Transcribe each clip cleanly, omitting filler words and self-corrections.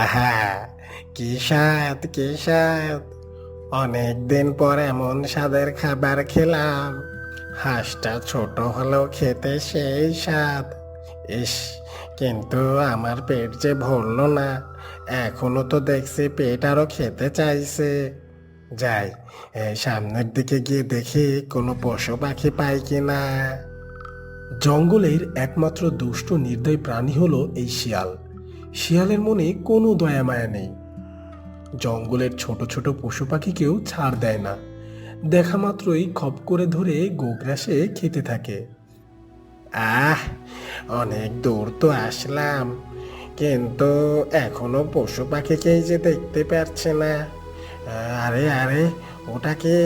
আহা, কি স্বাদ কি স্বাদ! অনেকদিন পর এমন স্বাদের খাবার খেলাম। হাঁসটা ছোট হলেও খেতে সেই স্বাদ। ইস, কিন্তু আমার পেট যে ভরলো না। এখনো তো দেখছি পেট আরো খেতে চাইছে। যাই, এই সামনের দিকে গিয়ে দেখি কোনো পশু পাখি পাই কিনা। জঙ্গলের একমাত্র দুষ্ট নির্দয় প্রাণী হলো এই শিয়াল। শিয়ালের মনে কোনো দয়া মায়া নেই। জঙ্গলের ছোট ছোট পশু পাখিকেও ছাড় দেয় না। দেখা মাত্রই খপ করে ধরে গোগ্রাসে খেতে থাকে। আহ, অনেক দূর তো আসলাম, কিন্তু এখনো পশু পাখিকেই যে দেখতে পারছে না। আরে আরে, ওটাকে!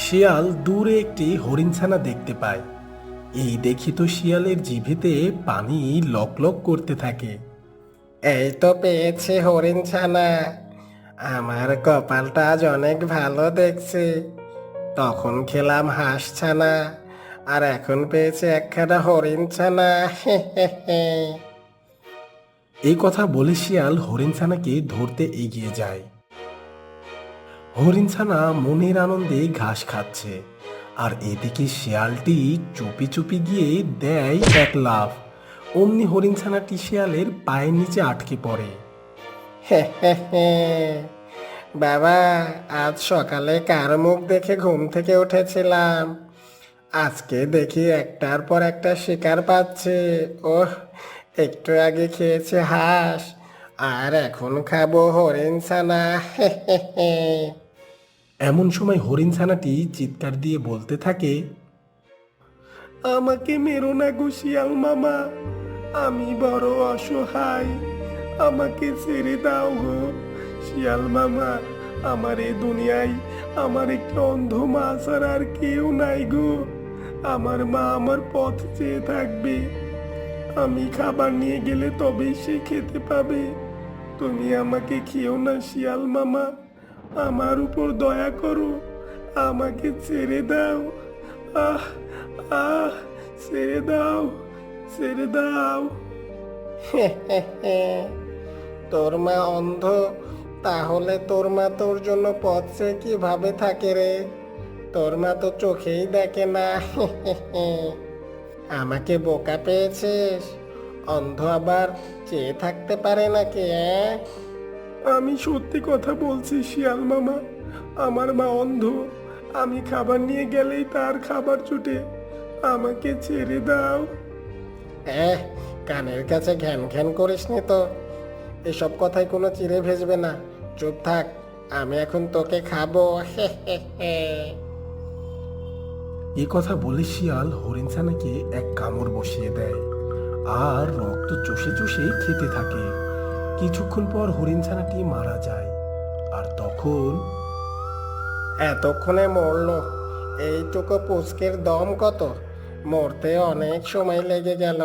শিয়াল দূরে একটি হরিণছানা দেখতে পায়। এই দেখি তো শিয়ালের জিভেতে পানি লক লক করতে থাকে। এই তো পেয়েছি হরিণ ছানা। আমার কপালটা আজ অনেক ভালো দেখছি। তখন খেলাম হাঁস ছানা, আর এখন পেয়েছি একখানা হরিণ ছানা। এই কথা বলে শিয়াল হরিণছানাকে ধরতে এগিয়ে যায়। হরিণছানা মনের আনন্দে ঘাস খাচ্ছে, আর এদিকে শিয়ালটি চুপি চুপি গিয়ে দেয় এক লাফ। অমনি হরিণছানাটি শিয়ালের পায়ের নিচে আটকে পড়ে। বাবা, আজ সকালে কার মুখ দেখে ঘুম থেকে উঠেছিলাম, আজকে দেখি একটার পর একটা শিকার পাচ্ছে। ওহ, একটু আগে খেয়েছে হাঁস, আর এখন খাবো হরিণ ছানা। এমন সময় হরিণছানাটি চিৎকার দিয়ে বলতে থাকে, আমাকে মেরো না গো শিয়াল মামা, আমি বড় অসহায়, আমাকে ছেড়ে দাও গো শিয়াল মামা। আমার এই দুনিয়ায় আমার একটি অন্ধ মা ছাড়া আর কেউ নাই গো। আমার মা আমার পথ চেয়ে থাকবে, আমি খাবার নিয়ে গেলে তবেই সে খেতে পাবে। তুমি আমাকে খেও না শিয়াল মামা, আমার উপর দয়া করো, আমাকে ছেড়ে দাও। আহ আহ, ছেড়ে দাও, ছেড়ে দাও। তোর মা অন্ধ? তাহলে তোর মা তোর জন্য পথ চেয়ে কিভাবে থাকে রে? তোর মা তো চোখেই দেখে না। আমাকে বোকা পেয়েছিস? অন্ধ আবার চেয়ে থাকতে পারে নাকি? আমি সত্যি কথা বলছি শিয়াল মামা, আমার মা অন্ধ। আমি খাবার নিয়ে গেলেই তার খাবার ছুটে, আমাকে ছেড়ে দাও। কানের কাছে ঘ্যান ঘ্যান করিস নি তো। এসব কথায় কোনো চিড়ে ভেজবে না। চুপ থাক, আমি এখন তোকে খাবো। এ কথা বলে শিয়াল হরিণছানাকে এক কামড় বসিয়ে দেয়, আর রক্ত চষে চষে খেতে থাকে। কিছুক্ষণ পর হরিণছানাটি মারা যায়। আর তখন এতক্ষণে মরলো? এইটুকু পুচকের দম কত! মরতে অনেক সময় লেগে গেল।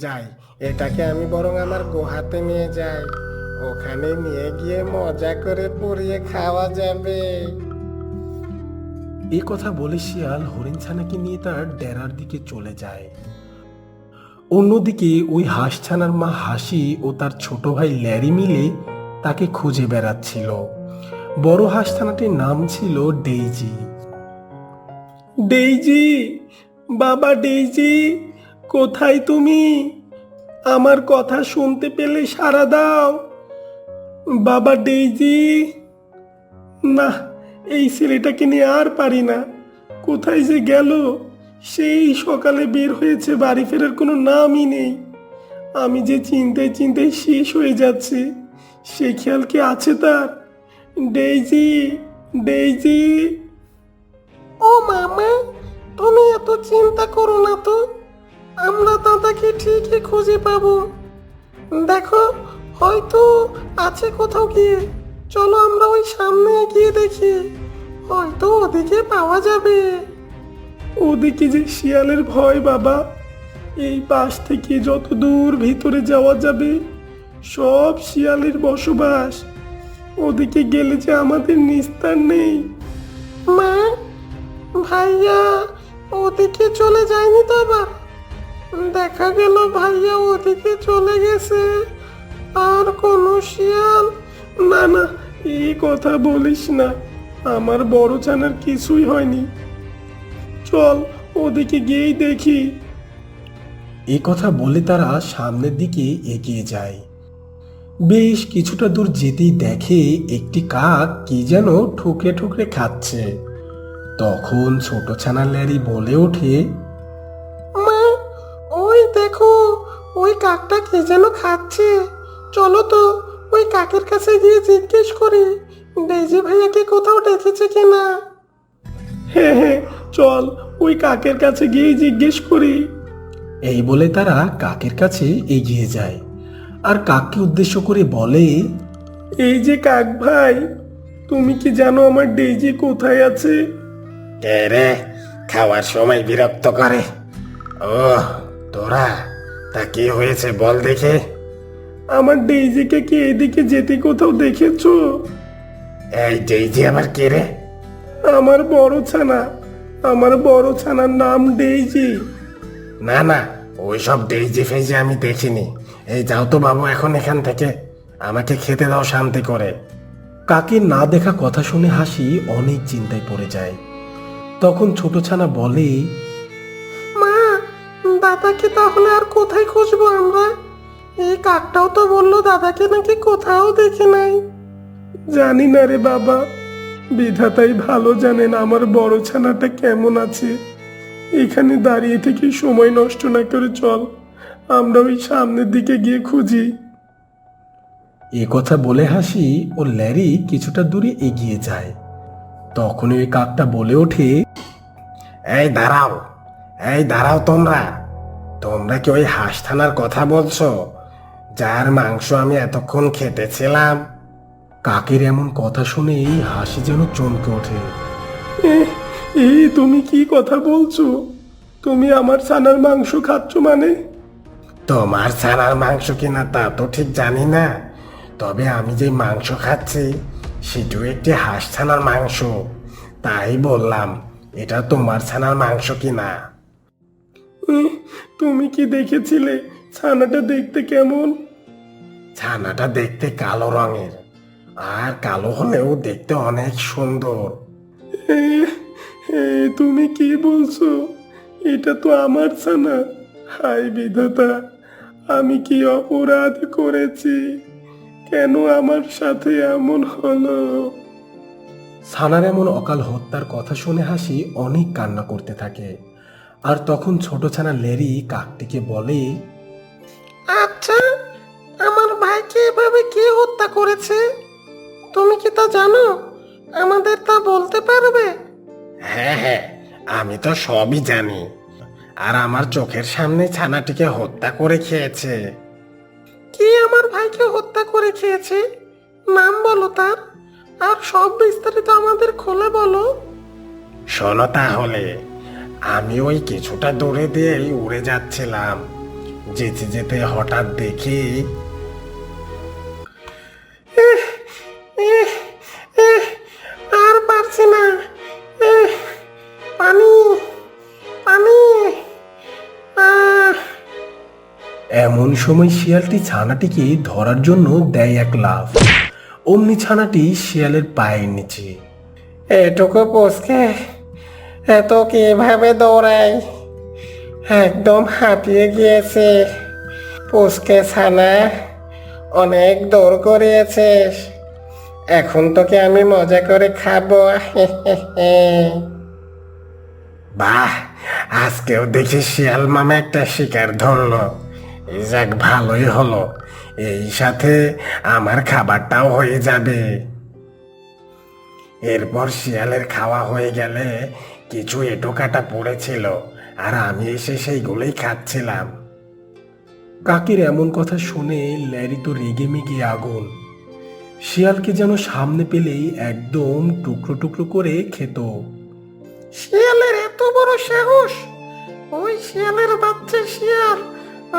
যাই, এটাকে আমি বরং আমার গুহাতে নিয়ে যাই। ওখানে নিয়ে গিয়ে মজা করে পুড়িয়ে খাওয়া যাবে। এ কথা বলে শিয়াল হরিণছানাকে নিয়ে তার ডেরার দিকে চলে যায়। অন্যদিকে ওই হাঁসছানার মা হাসি ও তার ছোট ভাই ল্যারি মিলে তাকে খুঁজে বেড়াচ্ছিল। বড় হাঁসছানাটির নাম ছিল ডেইজি। ডেইজি, বাবা ডেইজি, কোথায় তুমি? আমার কথা শুনতে পেলে সাড়া দাও। বাবা ডেইজি। না, এই ছেলেটাকে নিয়ে আর পারি না। কোথায় যে গেল? সেই সকালে বের হয়েছে, বাড়ি ফেরার কোনো নামই নেই। আমি যে চিন্তায় চিন্তায় শেষ হয়ে যাচ্ছে, সে খেয়াল কি আছে তার? Daisy, daisy. ও মামা, তুমি এত চিন্তা করো না তো। আমরা দাদাকে ঠিকই খুঁজে পাবো। দেখো, হয়তো আছে কোথাও গিয়ে। চলো আমরা ওই সামনে গিয়ে দেখি, হয়তো ওদিকে পাওয়া যাবে। ওদিকে যে শিয়ালের ভয় বাবা। এই পাশ থেকে যত দূর ভিতরে যাওয়া যাবে সব শিয়ালের বসবাস। ওদিকে গেলে যে আমাদের নিস্তার নেই। মা, ভাইয়া ওদিকে চলে যায়নি তো আবার? দেখা গেল ভাইয়া ওদিকে চলে গেছে। আর কোনো শিয়াল? না না, এই কথা বলিস না, আমার বড় ছানার কিছুই হয়নি। চল ওদিকে গিয়েই দেখি। এই কথা বলে তারা সামনের দিকে এগিয়ে যায়। বেশ কিছুটা দূর যেতেই দেখে একটি কাক কি যেন ঠুকরে ঠুকরে খাচ্ছে। তখন ছোট ছানা ল্যারি বলে ওঠে, মা, ওই দেখো, ওই কাকটা কি যেন খাচ্ছে। চলো তো ওই কাকের কাছে গিয়ে জিজ্ঞেস করি ডেজি ভাইয়াকে কোথাও দেখেছে কিনা। হ্যাঁ হ্যাঁ, চল ওই কাকের কাছে গিয়েই জিজ্ঞেস করি। এই বলে তারা কাকের কাছে এগিয়ে যায় আর কাককে উদ্দেশ্য করে বলে, এই যে কাক ভাই, তুমি কি জানো আমার ডেইজি কোথায় আছে? কে রে, খাওয়ার সময় বিরক্ত করে? ও তোরা, তা কি হয়েছে বল দেখে। আমার ডেইজিকে কি এদিকে যেতে কোথাও দেখেছো? এই ডেইজি আবার কে রে? আমার বড় ছানা, আমার বড় ছানার নাম ডেইজি। না না, ওইসব ডেইজি ফেইজি আমি দেখিনি। এই যাও তো বাবু এখন এখান থেকে, আমাকে খেতে দাও শান্তি করে। কাকের না দেখা কথা শুনে হাসি অনেক চিন্তায় পড়ে যায়। তখন ছোট ছানা বলে, মা, দাদাকে তাহলে আর কোথায় খুঁজবো আমরা? এই কাকটাও তো বললো দাদাকে নাকি কোথাও দেখে নাই। জানি না রে বাবা, বিধাতাই ভালো জানেন আমার বড় ছানাটা কেমন আছে। এখানে দাঁড়িয়ে থেকে সময় নষ্ট না করে চল আমরা ওই সামনের দিকে গিয়ে খুঁজি। এ কথা বলে হাসি ও ল্যারি কিছুটা দূরে এগিয়ে যায়। তখন ওই কাকটা বলে ওঠে, এই দাঁড়াও, এই দাঁড়াও, তোমরা তোমরা কি ওই হাঁস থানার কথা বলছো, যার মাংস আমি এতক্ষণ খেতেছিলাম? কাকের এমন কথা শুনে হাসি যেন চমকে ওঠে। এই তুমি কি কথা বলছো? তুমি আমার ছানার মাংস খাচ্ছ মানে? তোমার ছানার মাংস কিনা তা তো ঠিক জানি না, তবে আমি যে মাংস খাচ্ছি সেটাও একটি হাঁস ছানার মাংস। তাই বললাম, এটা তোমার ছানার মাংস কিনা। তুমি কি দেখেছিলে ছানাটা দেখতে কেমন? ছানাটা দেখতে কালো রঙের, আর কালো হলেও দেখতে অনেক সুন্দর। এ, এ, তুমি কি বলছো? এটা তো আমার ছানা। হায় বিধাতা, আমি কি অপরাধ করেছি? কেন আমার সাথে এমন হলো? ছানার এমন অকাল হত্যার কথা শুনে হাসি অনেক কান্না করতে থাকে। আর তখন ছোট ছানা লেরি কাকটিকে বলে, আচ্ছা, আমার ভাইকে এভাবে কে হত্যা করেছে? তুমি কি তা জানো? আমাদের তা বলতে পারবে? হ্যাঁ হ্যাঁ, আমি তো সবই জানি। আর আমার চোখের সামনে ছানাটিকে হত্যা করে খেয়েছে। কি আমার ভাইকে হত্যা করে খেয়েছে? নাম বলো তার, আর সব বিস্তারিত আমাদের খুলে বলো। শোনো তাহলে, আমি ওই কিছুটা দূরে দিয়েই উড়ে যাচ্ছিলাম। যেতে যেতে হঠাৎ দেখি, আর পারছি না, পানি পানি। এমন সময় শিয়ালটি ছানাটিকে ধরার জন্য দেয় এক লাফ। অমনি ছানাটি শিয়ালের পায়ের নিচে। এটুকু পোষকে এত কিভাবে দৌড়াই, একদম হাঁপিয়ে গিয়েছে। পোষকে ছানা, অনেক দৌড় করিয়েছিস, এখন তোকে আমি মজা করে খাবো। বাহ, আজকেও দেখি শিয়াল মামা একটা শিকার ধরলো। এই যাক, ভালোই হলো, এই সাথে আমার খাবারটাও হয়ে যাবে। এরপর শিয়ালের খাওয়া হয়ে গেলে কিছু এঁটো কাটা পড়েছিল, আর আমি এসে সেইগুলোই খাচ্ছিলাম। কাকের এমন কথা শুনে ল্যারি তো রেগে মেগে আগুন। শিয়ালকে যেন সামনে পেলেই একদম টুকরো টুকরো করে খেত। শিয়ালের এত বড় সাহস! ওই শিয়ালের বাচ্চা শিয়াল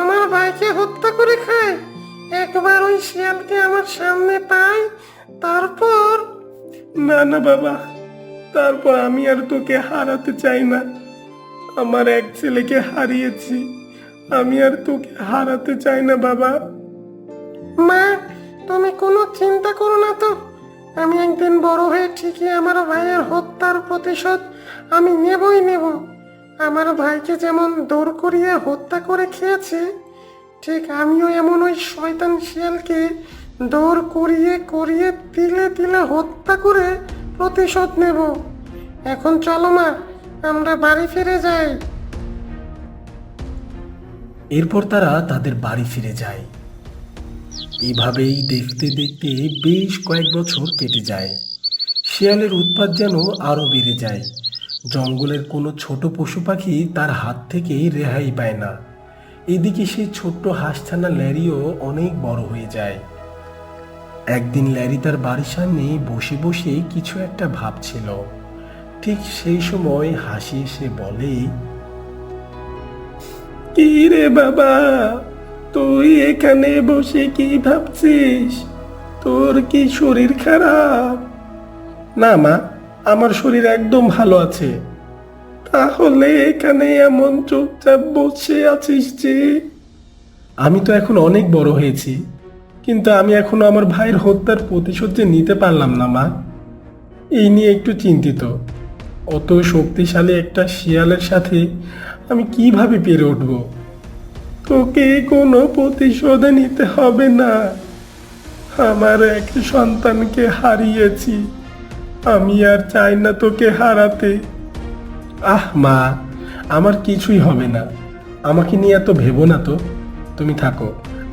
আমার ভাইকে হত্যা করে খায়। একবার ওই শিয়ালকে আমার সামনে পাই, তারপর। না না বাবা, তারপর আমি আর তোকে হারাতে চাই না। আমার এক ছেলেকে হারিয়েছি, আমি আর তোকে হারাতে চাই না বাবা। মা, তুমি কোনো চিন্তা করো না তো। আমি একদিন বড় হয়ে ঠিকই আমার ভাইয়ের হত্যার প্রতিশোধ আমি নেবই নেব। আমার ভাইকে যেমন দৌড় করিয়ে হত্যা করে খেয়েছে, ঠিক আমিও এমন ওই শয়তান শিয়ালকে দৌড় করিয়ে করিয়ে তিলে তিলে হত্যা করে প্রতিশোধ নেব। এখন চলো মা, আমরা বাড়ি ফিরে যাই। এরপর তারা তাদের বাড়ি ফিরে যায়। এভাবেই দেখতে দেখতে বেশ কয়েক বছর কেটে যায়। শিয়ালের উৎপাত যেন আরো বেড়ে যায়। জঙ্গলের কোনো ছোট পশু পাখি তার হাত থেকে রেহাই পায় না। এদিকে সেই ছোট্ট হাঁসছানা ল্যারিও অনেক বড় হয়ে যায়। একদিন ল্যারি তার বাড়ির সামনে বসে বসে কিছু একটা ভাবছিল। ঠিক সেই সময় হাসি এসে বলে, কি রে বাবা, তুই এখানে বসে কি ভাবছিস? তোর কি শরীর খারাপ? না মা, আমার শরীর একদম ভালো আছে। তাহলে এখানে এমন চুপচাপ বসে আছিস যে? আমি তো এখন অনেক বড় হয়েছি, কিন্তু আমি এখনো আমার ভাইয়ের হত্যার প্রতিশোধ যে নিতে পারলাম না মা। এই নিয়ে একটু চিন্তিত। অত শক্তিশালী একটা শিয়ালের সাথে আমি কিভাবে পেরে উঠব? তোকে কোনো প্রতিশোধ নিতে হবে না। আমার এক সন্তানকে হারিয়েছি, আমি আর চাই না তোকে হারাতে। আহ মা, আমার কিছুই হবে না। আমাকে নিয়ে এত ভেবো না তো। তুমি থাকো,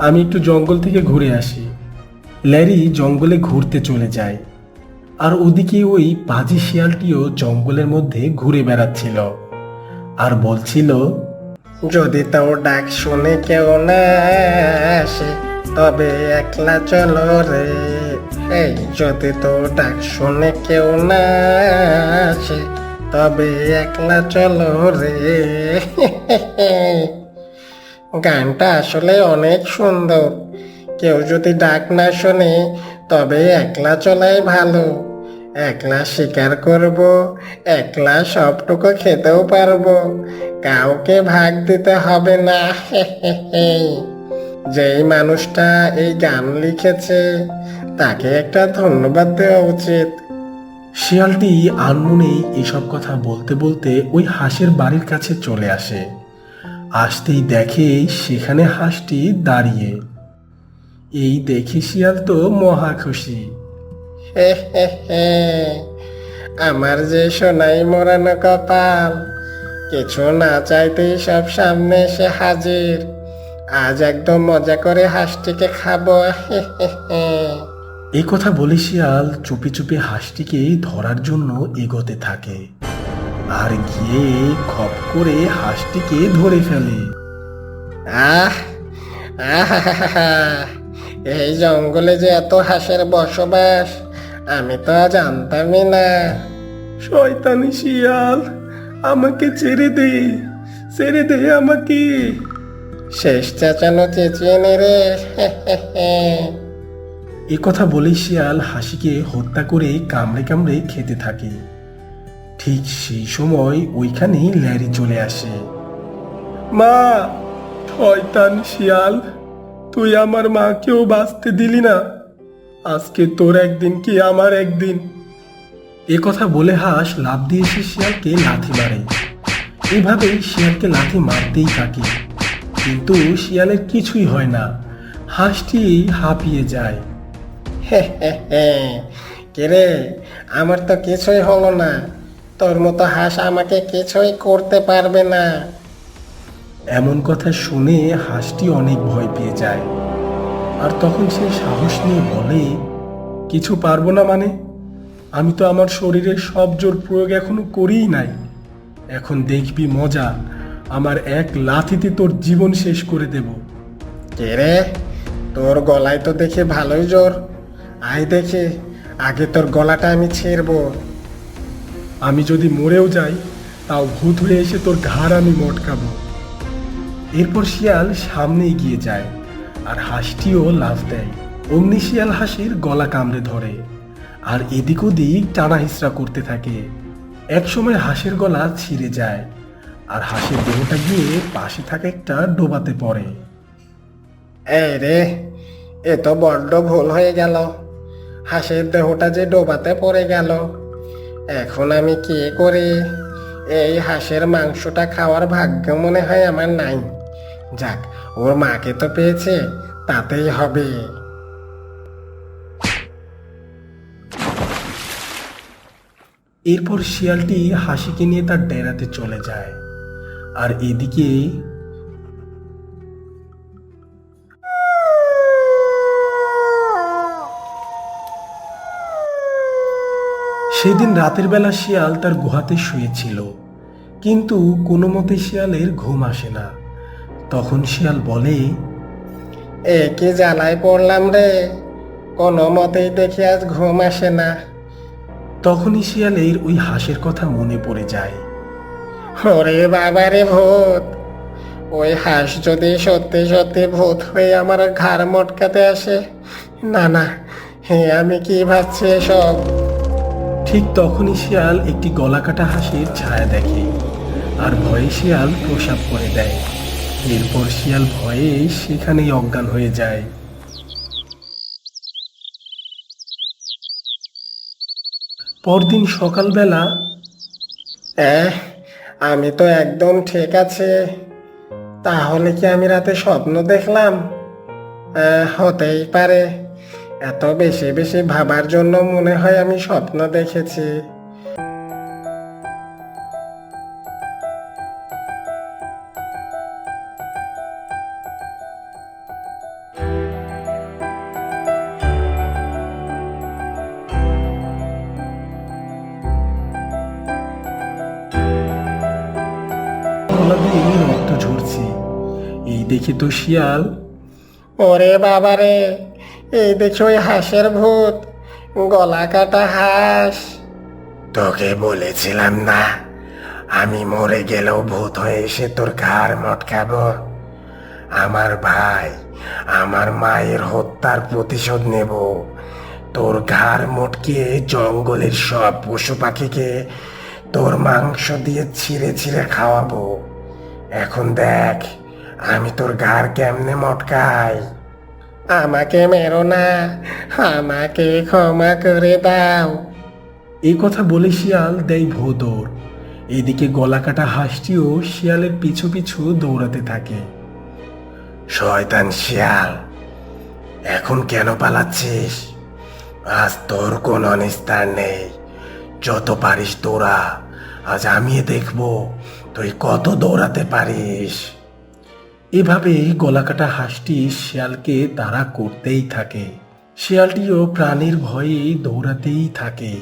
আমি একটু জঙ্গল থেকে ঘুরে আসি। ল্যারি জঙ্গলে ঘুরতে চলে যায়। আর ওদিকে ওই পাজি শিয়ালটিও জঙ্গলের মধ্যে ঘুরে বেড়াচ্ছিল আর বলছিল, যদি তোর ডাক শুনে কেউ না আসে, তবে একলা চলো রে। এই যদি তোর ডাক শুনে কেউ না আসে, তবে একলা চলো রে। গানটা আসলে অনেক সুন্দর। কেউ যদি ডাক না শোনে, তবে একলা চলাই ভালো। একলা শিকার করব, একলা সবটুকু খেতেও পারবো, কাউকে ভাগ দিতে হবে না। যেই মানুষটা এই গান লিখেছে, তাকে একটা ধন্যবাদ দেওয়া উচিত। শিয়ালটি আনমনেই এসব কথা বলতে বলতে ওই হাঁসের বাড়ির কাছে চলে আসে। আসতেই দেখে সেখানে হাঁসটি দাঁড়িয়ে। এই দেখে শিয়াল তো মহা খুশি। আমার যে সোনাই মোড়ানো কপাল, কিছু না চাইতেই সব সামনে এসে হাজির। আজ একদম মজা করে হাঁসটিকে খাবো। এই কথা বলে শিয়াল চুপি চুপি হাঁসটিকে ধরার জন্য এগোতে থাকে আর গিয়ে খপ করে হাঁসটিকে ধরে ফেলে। আহ আহ, এই জঙ্গলে যে এত হাঁসের বসবাস, আমি তো জানতামই না। শয়তানি শিয়াল, আমাকে ছেড়ে দে, ছেড়ে দে আমাকে। শেষ চেঁচানো চেঁচিয়ে নে রে। এ কথা বলে শিয়াল হাসিকে হত্যা করে কামড়ে কামড়ে খেতে থাকে। ঠিক সেই সময় ওইখানেই ল্যারি চলে আসে। মা, শয়তান শিয়াল, তুই আমার মাকেও বাঁচতে দিলি না। আজকে তোর একদিন কি আমার একদিন। এ কথা বলে হাঁস লাফ দিয়ে এসে শিয়ালকে লাথি মারে। এভাবেই শিয়ালকে লাথি মারতেই থাকে, কিন্তু শিয়ালের কিছুই হয় না। হাঁসটি হাঁপিয়ে যায়। কিরে, আমার তো কিছুই হলো না। তোর মতো হাঁস আমাকে কিছুই করতে পারবে না। এমন কথা শুনে হাঁসটি অনেক ভয় পেয়ে যায়। আর তখন সে সাহস নিয়ে বলে, কিছু পারবো না মানে? আমি তো আমার শরীরের সব জোর প্রয়োগ এখনো করিই নাই। এখন দেখবি মজা, আমার এক লাথিতে তোর জীবন শেষ করে দেব। কিরে, তোর গলায় তো দেখে ভালোই জোর। আয় দেখে, আগে তোর গলাটা আমি ছিঁড়বো। আমি যদি মরেও যাই, তাও ভূত হয়ে এসে তোর ঘাড় আমি মটকাবো। এরপর শিয়াল সামনে এগিয়ে যায় আর হাঁসটিও লাফ দেয়। অমনি শিয়াল হাঁসের গলা কামড়ে ধরে আর এদিক ওদিক টানা হিচড়া করতে থাকে। একসময় হাঁসের গলা ছিঁড়ে যায় আর হাঁসের দেহটা গিয়ে পাশে থাকা একটা ডোবাতে পড়ে। এই রে, এ তো বড্ড ভুল হয়ে গেল। হাঁসের দেহটা যে ডোবাতে পড়ে গেল, এখন আমি কি করি? এই হাঁসের মাংসটা খাওয়ার ভাগ্য মনে হয় আমার নাই। যাক, ওর মাকে তো পেয়েছে, তাতেই হবে। এরপর শিয়ালটি হাসিকে নিয়ে তার ডেরাতে চলে যায়। আর এদিকে সেদিন রাতের বেলা শিয়াল তার গুহাতে শুয়েছিল, কিন্তু কোনো মতে শিয়ালের ঘুম আসে না। তখন শিয়াল বলে, এ কি জ্বালায় পড়লাম রে, কোনো মতেই দেখি আজ ঘুম আসে না। তখনই শিয়ালের ওই হাঁসের কথা মনে পড়ে যায়। ওরে বাবারে ভূত! ওই হাঁস যদি সত্যি সত্যি ভূত হয়ে আমার ঘাড় মটকাতে আসে, না না, হে আমি কি ভাবছি এসব? ঠিক তখনই শিয়াল একটি গলাকাটা হাঁসের ছায়া দেখে, আর ভয়ে শিয়াল প্রসাব করে দেয়। এরপর শিয়াল ভয়ে সেখানেই অজ্ঞান হয়ে যায়। পরদিন সকালবেলা আমি তো একদম ঠিক আছে। তাহলে কি আমি রাতে স্বপ্ন দেখলাম? হতেই পারে। এত বেশি বেশি ভাবার জন্য মনে হয় আমি স্বপ্ন দেখেছি। গলা দিয়ে রক্ত ঝরছে। এই দেখে তো শিয়াল, ওরে বাবারে, এই দেখি ওই হাঁসের ভূত, গলা কাটা হাঁস। তোকে বলেছিলাম না, আমি মরে গেলেও ভূত হয়ে এসে তোর ঘাড় মটকাবো। আমার ভাই, আমার মায়ের হত্যার প্রতিশোধ নেব। তোর ঘাড় মটকে জঙ্গলের সব পশু পাখিকে তোর মাংস দিয়ে ছিঁড়ে ছিঁড়ে খাওয়াবো। এখন দেখ আমি তোর ঘাড় কেমনে মটকাই। আমাকে মেরো না, আমাকে ক্ষমা করে দাও। এই কথা বলে শিয়াল দেয় ভোঁদৌড়। এদিকে গলাকাটা হাঁসটিও শিয়ালের পিছু পিছু দৌড়াতে থাকে। শয়তান শিয়াল, এখন কেন পালাচ্ছিস? আজ তোর কোনো নিস্তার নেই। যত পারিস দৌড়া, আজ আমি দেখবো তুই কত দৌড়াতে পারিস। এভাবে গলাকাটা হাঁসটি শিয়ালকে তাড়া করতেই থাকে। শিয়ালটিও প্রাণের ভয়ে দৌড়াতেই থাকে।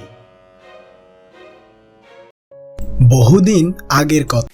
বহুদিন আগের কথা।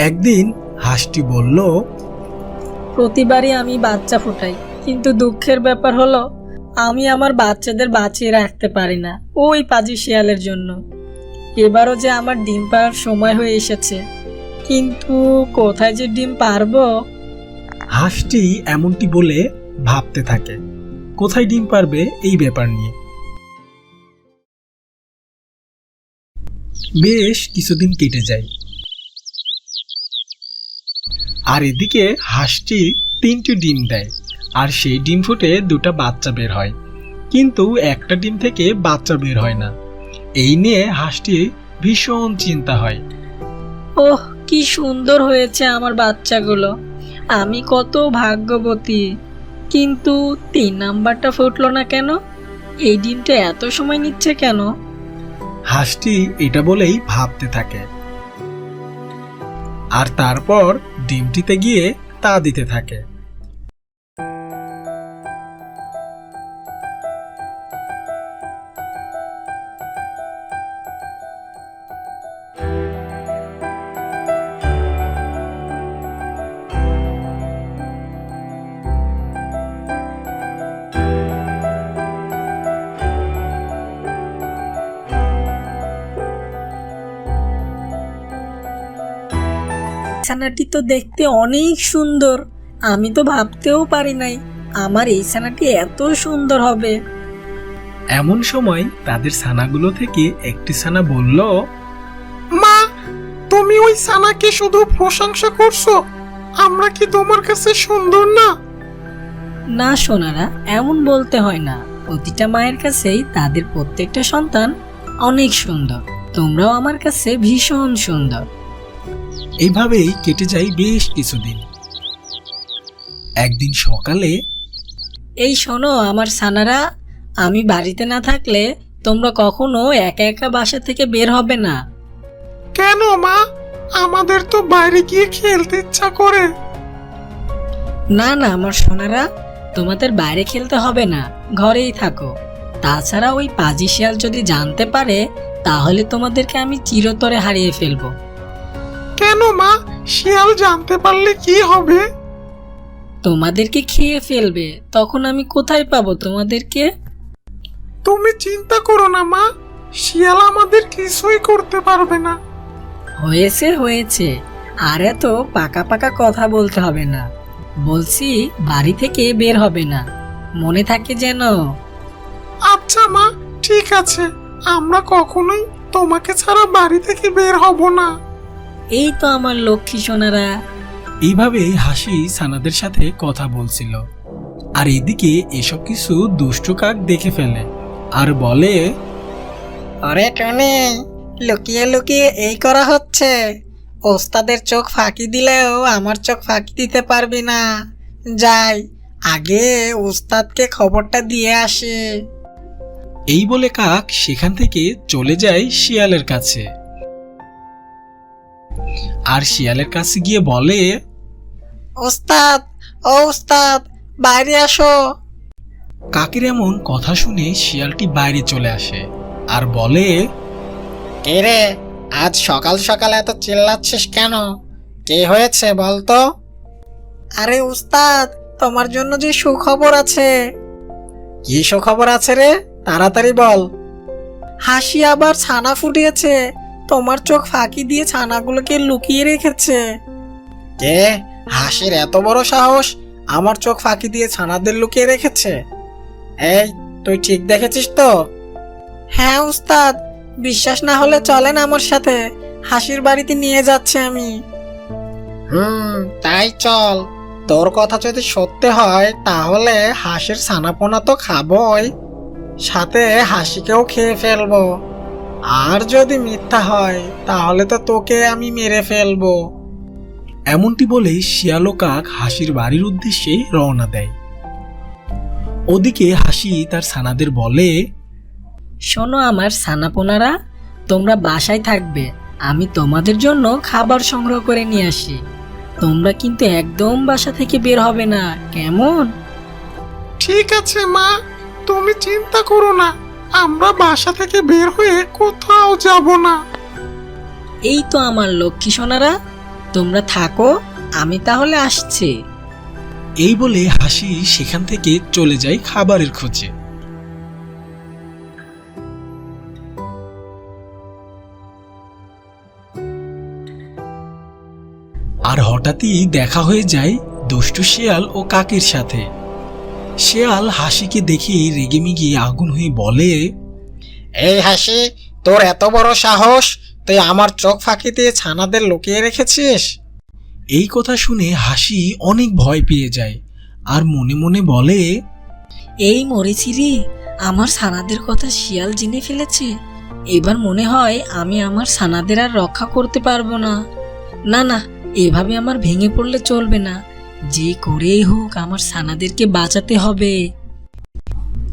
একদিন হাঁসটি বলল, প্রতিবারই আমি বাচ্চা ফোটাই, কিন্তু দুঃখের ব্যাপার হলো আমি আমার বাচ্চাদের বাঁচিয়ে রাখতে পারি না ওই পাজি শিয়ালের জন্য। এবারও যে আমার ডিম পাড়ার সময় হয়ে এসেছে, কিন্তু কোথায় যে ডিম পারবো। হাঁসটি এমনটি বলে ভাবতে থাকে কোথায় ডিম পারবে এই ব্যাপার নিয়ে। বেশ কিছুদিন কেটে যায়, আর এদিকে হাঁসটি 3টি ডিম দেয়, আর সেই ডিম ফুটে 2টা বাচ্চা বের হয়, কিন্তু একটা ডিম থেকে বাচ্চা বের হয় না। এই নিয়ে হাঁসটি ভীষণ চিন্তা হয়। ওহ, কি সুন্দর হয়েছে আমার বাচ্চাগুলো, আমি কত ভাগ্যবতী। কিন্তু 3 নাম্বারটা ফুটলো না কেন? এই ডিমটা এত সময় নিচ্ছে কেন? হাঁসটি এটা বলেই ভাবতে থাকে আর তারপর ডিমটিতে গিয়ে তা দিতে থাকে। ছানাটি তো দেখতে অনেক সুন্দর, আমি তো ভাবতেও পারি নাই আমার এই ছানাটি এত সুন্দর হবে। এমন সময় তাদের ছানাগুলো থেকে একটি ছানা বলল, মা, তুমি ওই সানাকে শুধু প্রশংসা করছো, আমরা কি তোমার কাছে সুন্দর না? না সোনারা, এমন বলতে হয় না। প্রতিটা মায়ের কাছেই তাদের প্রত্যেকটা সন্তান অনেক সুন্দর। তোমরাও আমার কাছে ভীষণ সুন্দর। এইভাবেই কেটে যায় বেশ কিছুদিন। একদিন সকালে, এই শোনো আমার সানারা, আমি বাড়িতে না থাকলে তোমরা কখনো একা একা বাসা থেকে বের হবে না। কেন মা? আমাদের তো বাইরে গিয়ে খেলতে ইচ্ছা করে। না না আমার সোনারা, তোমাদের বাইরে খেলতে হবে না, ঘরেই থাকো। তাছাড়া ওই পাজি শিয়াল যদি জানতে পারে তাহলে তোমাদেরকে আমি চিরতরে হারিয়ে ফেলবো। কেন মা? শিয়াল জানতে পারলে কি হবে? তোমাদেরকে খেয়ে ফেলবে, তখন আমি কোথায় পাবো তোমাদেরকে? তুমি চিন্তা করো না মা, শিয়াল আমাদের কিছুই করতে পারবে না। হয়েছে হয়েছে, আর এত পাকা পাকা কথা বলতে হবে না। বলছি বাড়ি থেকে বের হবে না, মনে থাকে যেন। আচ্ছা মা, ঠিক আছে, আমরা কখনোই তোমাকে ছাড়া বাড়ি থেকে বের হব না। এই তো আমার লক্ষ্মী সোনারা। এইভাবেই হাসি ছানাদের সাথে কথা বলছিল। আর এদিকে এসব কিছু দুষ্টু কাক দেখে ফেলে আর বলে, আরে টনি, লুকিয়ে লুকিয়ে এই করা হচ্ছে। ওস্তাদের চোখ ফাঁকি দিলেও আমার চোখ ফাঁকি দিতে পারবি না। যাই, আগে ওস্তাদকে খবরটা দিয়ে আসি। এই বলে কাক সেখান থেকে চলে যায় শিয়ালের কাছে। আর শিয়ালের কাছে গিয়ে বলে, ওস্তাদ, ও ওস্তাদ, বাইরে আসো। কাকের এমন কথা শুনে শিয়ালটি বাইরে চলে আসে আর বলে, কে রে, আজ সকাল সকাল এত চিল্লাচ্ছিস কেন? কি হয়েছে বলতো? আরে ওস্তাদ, তোমার জন্য যে সুখবর আছে। কি সুখবর আছে রে? তাড়াতাড়ি বল। হাসি আবার ছানা ফুটিয়েছে, তোমার চোখ ফাঁকি দিয়ে ছানাগুলোকে লুকিয়ে রেখেছে। কে? হাসির এত বড় সাহস আমার চোখ ফাঁকি দিয়ে ছানাদের লুকিয়ে রেখেছে? এই, তুই ঠিক দেখেছিস তো? হ্যাঁ ওস্তাদ, বিশ্বাস না হলে চলেন আমার সাথে, হাসির বাড়িতে নিয়ে যাচ্ছে আমি। তাই চল। তোর কথা যদি সত্যি হয় তাহলে হাসির ছানাপোনা তো খাবই, সাথে হাসিকেও খেয়ে ফেলবো। আর যদি মিথ্যা হয় তাহলে তো তোকে আমি মেরে ফেলবো। এমনটি বলেই শিয়াল ও কাক হাসির বাড়ির উদ্দেশ্যে রওনা দেয়। ওদিকে হাসি তার ছানাদের বলে, শোনো আমার ছানাপোনারা, তোমরা বাসায় থাকবে, আমি তোমাদের জন্য খাবার সংগ্রহ করে নিয়ে আসি। তোমরা কিন্তু একদম বাসা থেকে বের হবে না, কেমন? ঠিক আছে মা, তুমি চিন্তা করো না, আমরা বাসা থেকে বের হয়ে কোথাও যাব না। এই তো আমার লক্ষ্মী সোনারা, তোমরা থাকো, আমি তাহলে আসছি। এই বলে হাসি সেখান থেকে চলে যায় খাবারের খোঁজে। আর হঠাৎই দেখা হয়ে যায় দুষ্টু শিয়াল ও কাকের সাথে। শিয়াল হাসিকে দেখে রেগেমেগে আগুন হয়ে বলে, এই হাসি, তোর এত বড় সাহস, তুই আমার চোখ ফাঁকি দিয়ে ছানাদের লুকিয়ে রেখেছিস? এই কথা শুনে হাসি অনেক ভয় পেয়ে যায় আর মনে মনে বলে, এই মরেছি রে, আমার ছানাদের কথা শিয়াল জেনে ফেলেছে। এবার মনে হয় আমি আমার ছানাদের আর রক্ষা করতে পারবো না। না না, এভাবে আমার ভেঙে পড়লে চলবে না, যে করেই হোক আমার ছানাদেরকে বাঁচাতে হবে।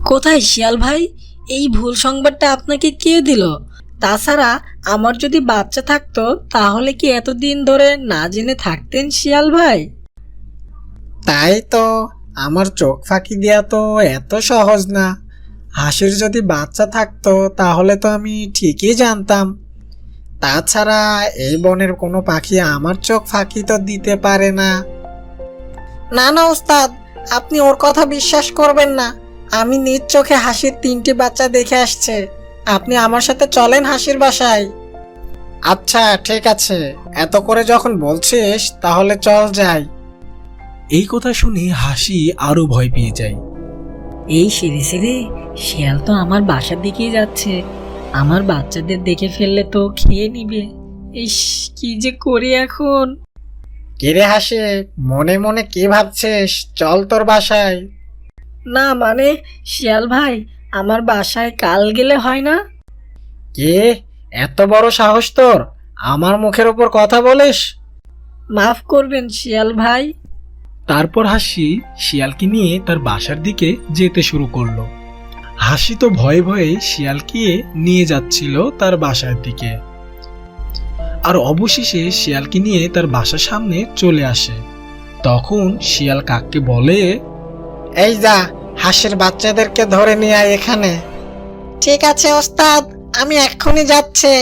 কোথায় শিয়াল ভাই? এই ভুল সংবাদটা আপনাকে কে দিল? তাছাড়া আমার যদি বাচ্চা থাকতো তাহলে কি এতদিন ধরে না জেনে থাকতেন শিয়াল ভাই? তাই তো, আমার চোখ ফাঁকি দেওয়া তো এত সহজ না। হাঁসের যদি বাচ্চা থাকতো তাহলে তো আমি ঠিকই জানতাম। তাছাড়া এই বনের কোনো পাখি আমার চোখ ফাঁকি তো দিতে পারে না। না না ওস্তাদ, আপনি ওর কথা বিশ্বাস করবেন না। আমি নিজ চোখে হাসির 3টি বাচ্চা দেখে আসছে। আপনি আমার সাথে চলেন হাসির বাসায়। আচ্ছা ঠিক আছে, এত করে যখন বলছিস তাহলে চল যাই। এই কথা শুনে হাসি আরো ভয় পেয়ে যায়। এই সিঁড়ি সিঁড়ি শিয়াল তো আমার বাসার দিকেই যাচ্ছে। আমার বাচ্চাদের দেখে ফেললে তো খেয়ে নিবে। ইস, কি যে করি এখন। কিরে হাসি, মনে মনে কি ভাবছিস? চল তোর বাসায়। না মানে শিয়াল ভাই, আমার বাসায় কাল গেলে হয় না? কি, এত বড় সাহস তোর? আমার মুখের উপর কথা বলিস? মাফ করবেন শিয়াল ভাই। তারপর হাসি শিয়ালকে নিয়ে তার বাসার দিকে যেতে শুরু করলো। হাসি তো ভয়ে ভয়ে শিয়ালকে নিয়ে যাচ্ছিল তার বাসার দিকে। আর অবশেষে শিয়ালকে নিয়ে তার বাসার সামনে চলে আসে। তখন শিয়াল কাককে বলে, এই যা, হাঁসের বাচ্চাদেরকে ধরে নিয়ে আয় এখানে। ঠিক আছে ওস্তাদ, আমি এক্ষুনি যাচ্ছি।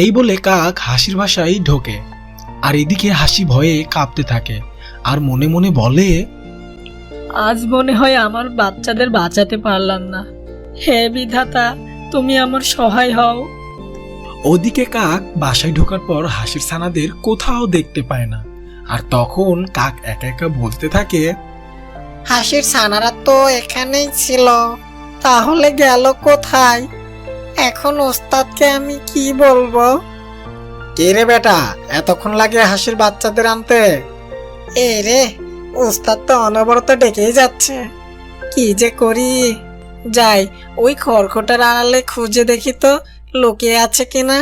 এই বলে কাক হাসির বাসায় ঢোকে। আর এদিকে হাসি ভয়ে কাঁপতে থাকে আর মনে মনে বলে, আজ মনে হয় আমার বাচ্চাদের বাঁচাতে পারলাম না। হে বিধাতা, তুমি আমার সহায় হও। ওদিকে কাক বাসায় ঢোকার পর হাসির ছানাদের কোথাও দেখতে পায় না। আর তখন কাক একা একা বলতে থাকে, হাসির ছানারা তো এখানেই ছিল, তাহলে গেল কোথায়? এখন ওস্তাদকে আমি কি বলবো? কে রে বেটা, এতক্ষণ লাগে হাসির বাচ্চাদের আনতে? এ রে, ওস্তাদ তো অনবরত ডেকেই যাচ্ছে। কি যে করি, যাই ওই খড়খটার আড়ালে খুঁজে দেখি তো লুকিয়ে আছে কিনা।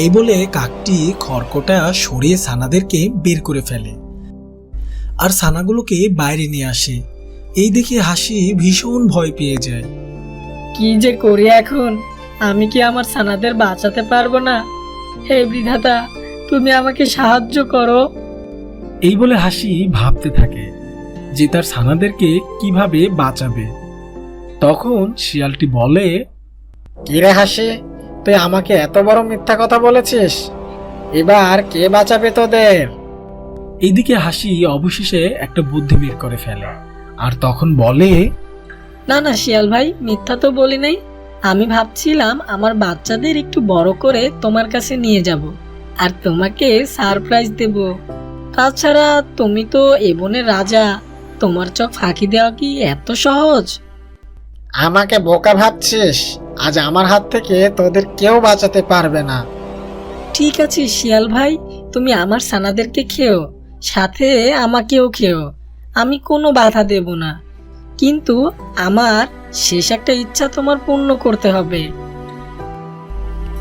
এই বলে কাকটি খড়কটা সরিয়ে ছানাদেরকে বের করে ফেলে আর ছানাগুলোকে বাইরে নিয়ে আসে। এই দেখে হাসি ভীষণ ভয় পেয়ে যায়। কি যে করি এখন? আমি কি আমার ছানাদের বাঁচাতে পারবো না? হে বিধাতা, তুমি আমাকে সাহায্য করো। এই বলে হাসি ভাবতে থাকে যে তার ছানাদেরকে কিভাবে বাঁচাবে। তখন শিয়ালটি বলে, কিরে হাসি, তুই আমাকে এত বড় মিথ্যা কথা বলেছিস? এবার কে বাঁচাবে তোদের? এইদিকে হাসি অবশেষে একটা বুদ্ধি বের করে ফেলে আর তখন বলে, না না শিয়াল ভাই, মিথ্যা তো বলি নাই। আমি ভাবছিলাম আমার বাচ্চাদের একটু বড় করে তোমার কাছে নিয়ে যাব আর তোমাকে সারপ্রাইজ দেব। তাছাড়া তুমি তো এ বনের রাজা, তোমার চোখ ফাঁকি দেওয়া কি এত সহজ? আমাকে বোকা ভাবছিস? আজ আমার হাত থেকে তোদের কেউ বাঁচাতে পারবে না। ঠিক আছে শিয়াল ভাই, তুমি আমার ছানাদেরকে খেও, সাথে আমাকেও খেও। আমি কোনো বাধা দেব না, কিন্তু আমার শেষ একটা ইচ্ছা তোমার পূর্ণ করতে হবে।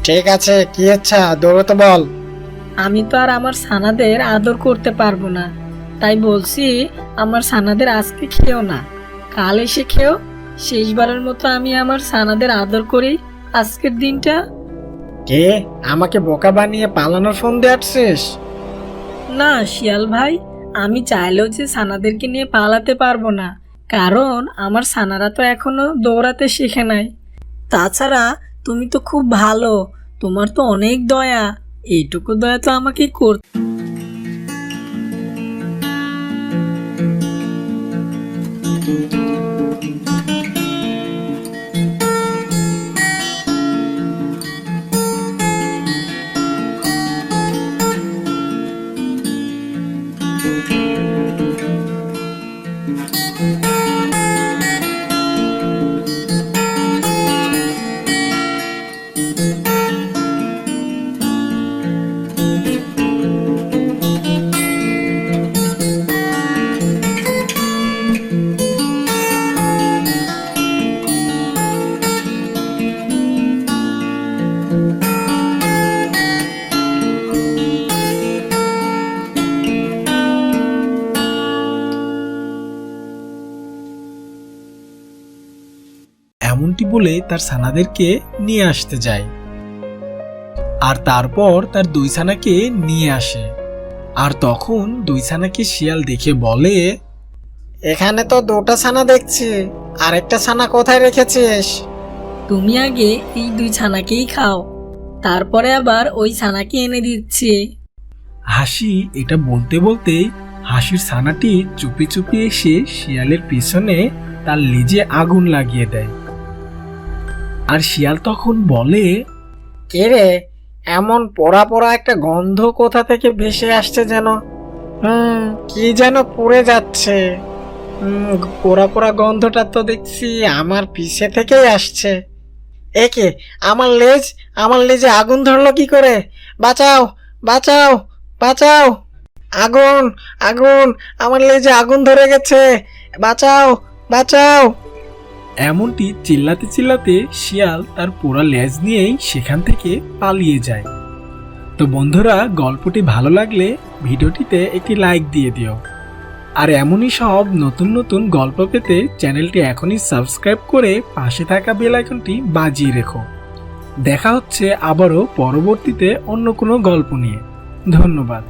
ঠিক আছে, কি ইচ্ছা দ্রুত বল। আমি তো আর আমার ছানাদের আদর করতে পারবো না, তাই বলছি আমার ছানাদের আজকে খেও না, কাল এসে খেও। শেষবারের মতো আমি আমার ছানাদের আদর করি আজকের দিনটা। কে, আমাকে বোকা বানিয়ে পালানোর ফোন দিয়ে আসছিস? না শিয়াল ভাই, আমি চাইলেও যে ছানাদেরকে নিয়ে পালাতে পারবো না, কারণ আমার ছানারা তো এখনো দৌড়াতে শিখে নাই। তাছাড়া তুমি তো খুব ভালো, তোমার তো অনেক দয়া, এইটুকু দয়া তো আমাকে করতে। বলে তার ছানাদেরকে নিয়ে আসতে যায়। আর তারপর তার 2 ছানাকে নিয়ে আসে। আর তখন 2 ছানাকে শিয়াল দেখে বলে, এখানে তো 2টা ছানা দেখছি, আরেকটা ছানা কোথায় রেখেছিস? তুমি আগে এই 2 ছানাকেই খাও, তারপরে আবার ওই ছানাকে এনে দিচ্ছি। হাসি এটা বলতে বলতে হাসির ছানাটি চুপি চুপি এসে শিয়ালের পিছনে তার লেজে আগুন লাগিয়ে দেয়। আর শিয়াল তখন বলে, কে রে, এমন পোড়া পোড়া একটা গন্ধ কোথা থেকে ভেসে আসছে যেন? কি যেন পুড়ে যাচ্ছে। পোড়া পোড়া গন্ধটা তো দেখছি আমার পিছে থেকেই আসছে। একে, আমার লেজে আগুন ধরলো কি করে? বাঁচাও, বাঁচাও, বাঁচাও! আগুন, আগুন! আমার লেজে আগুন ধরে গেছে! বাঁচাও, বাঁচাও! এমনটি চিল্লাতে চিল্লাতে শিয়াল তার পোড়া লেজ নিয়েই সেখান থেকে পালিয়ে যায়। তো বন্ধুরা, গল্পটি ভালো লাগলে ভিডিওটিতে একটি লাইক দিয়ে দিও। আর এমনই সব নতুন নতুন গল্প পেতে চ্যানেলটি এখনই সাবস্ক্রাইব করে পাশে থাকা বেল আইকনটি বাজিয়ে রেখো। দেখা হচ্ছে আবারও পরবর্তীতে অন্য কোনো গল্প নিয়ে। ধন্যবাদ।